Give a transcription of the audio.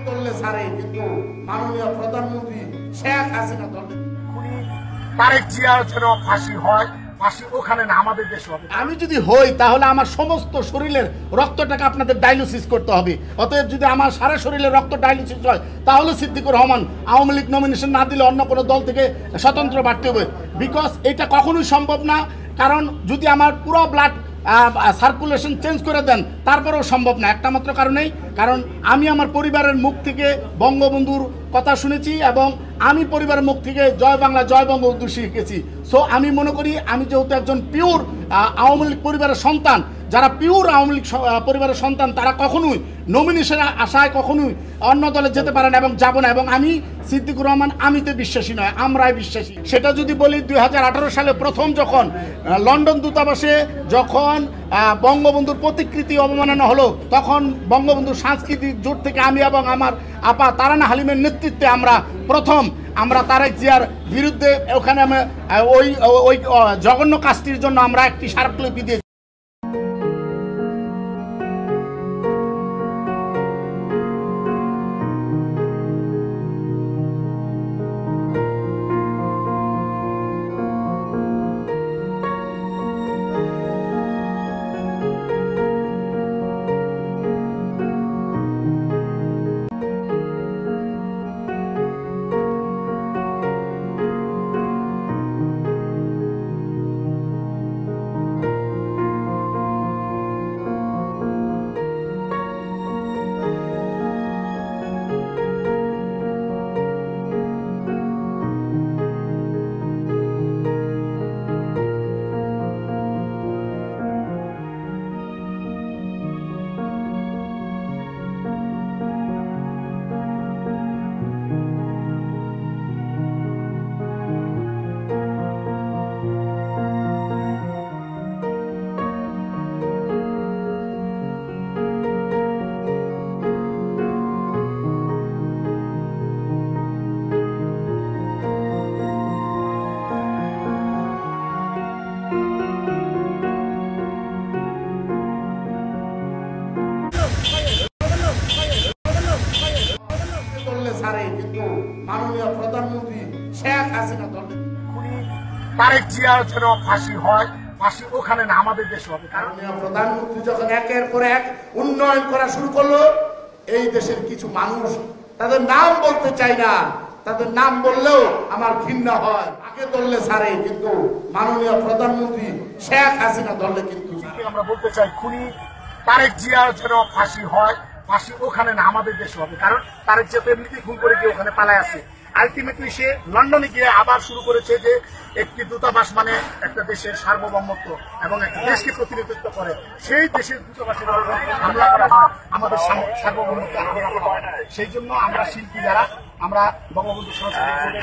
দলে ছাড়ে, কিন্তু মাননীয় প্রধানমন্ত্রী শেখ হাসিনা দলে তারেক জিয়ার যেন ফাঁসি হয়, ফাঁসি ওখানে না আমাদের দেশে হবে। আমি যদি হই তাহলে আমার সমস্ত শরীরের রক্তটাকে আপনাদের ডায়ালিসিস করতে হবে। অতএব যদি আমার সারা শরীরের রক্ত ডায়ালিসিস হয় তাহলে সিদ্দিকুর রহমান আওয়ামী লীগ নমিনেশন না দিলে অন্য কোনো দল থেকে স্বতন্ত্র বাড়তে হবে। বিকজ এটা কখনোই সম্ভব না, কারণ যদি আমার পুরো ব্লাড সার্কুলেশন চেঞ্জ করে দেন তারপরেও সম্ভব না, একটা মাত্র কারণেই, কারণ আমি আমার পরিবারের মুখ থেকে বঙ্গবন্ধুর কথা শুনেছি এবং আমি পরিবারের মুখ থেকে জয় বাংলা জয় বঙ্গবন্ধু শিখেছি। সো আমি মনে করি আমি যেহেতু একজন পিওর আওয়ামী লীগ পরিবারের সন্তান, যারা পিওর আওয়ামী লীগ পরিবারের সন্তান তারা কখনোই নমিনেশনের আশায় কখনোই অন্য দলে যেতে পারে না এবং যাব না। এবং আমি সিদ্দিকুর রহমান আমিতে বিশ্বাসী নয়, আমরাই বিশ্বাসী। সেটা যদি বলি 2018 সালে প্রথম যখন লন্ডন দূতাবাসে যখন বঙ্গবন্ধুর প্রতিকৃতি অবমাননা হলো, তখন বঙ্গবন্ধুর সাংস্কৃতিক জোট থেকে আমি এবং আমার আপা তারানা হালিমের নেতৃত্বে আমরা তারেক জিয়ার বিরুদ্ধে ওখানে ওই জঘন্য কাজটির জন্য আমরা একটি স্মারকলিপি দিয়েছি। কিন্তু মাননীয় প্রধানমন্ত্রী শেখ হাসিনা দলে তারেক জিয়ার যেন ফাঁসি হয়, ফাঁসি ওখানে না আমাদের দেশে হবে। মাননীয় প্রধানমন্ত্রী যখন একের পর এক উন্নয়ন করা শুরু করলো, এই দেশের কিছু মানুষ তাদের নাম বলতে চাই না, তাদের নাম বললেও আমার ঘৃণা হয়। আগে দলে ছাড়ে, কিন্তু মাননীয় প্রধানমন্ত্রী শেখ হাসিনা দলে কিন্তু আমরা বলতে চাই খুনি তারেক জিয়ার যেন ফাঁসি হয়, ফাঁসি ওখানে না আমাদের দেশে হবে। কারণ তারেক জিয়া তো এমনিতেই খুন করে গিয়ে ওখানে পালায় আছে। আলটিমেটলি সে লন্ডনে গিয়ে আবার শুরু করেছে যে একটি দূতাবাস মানে একটা দেশের সার্বভৌমত্ব এবং একটা দেশকে প্রতিনিধিত্ব করে, সেই দেশের দূতাবাসের হামলা করা হয়, আমাদের সার্বভৌমত্ব। সেই জন্য আমরা শিল্পী যারা, আমরা বঙ্গবন্ধু সংস্কৃতি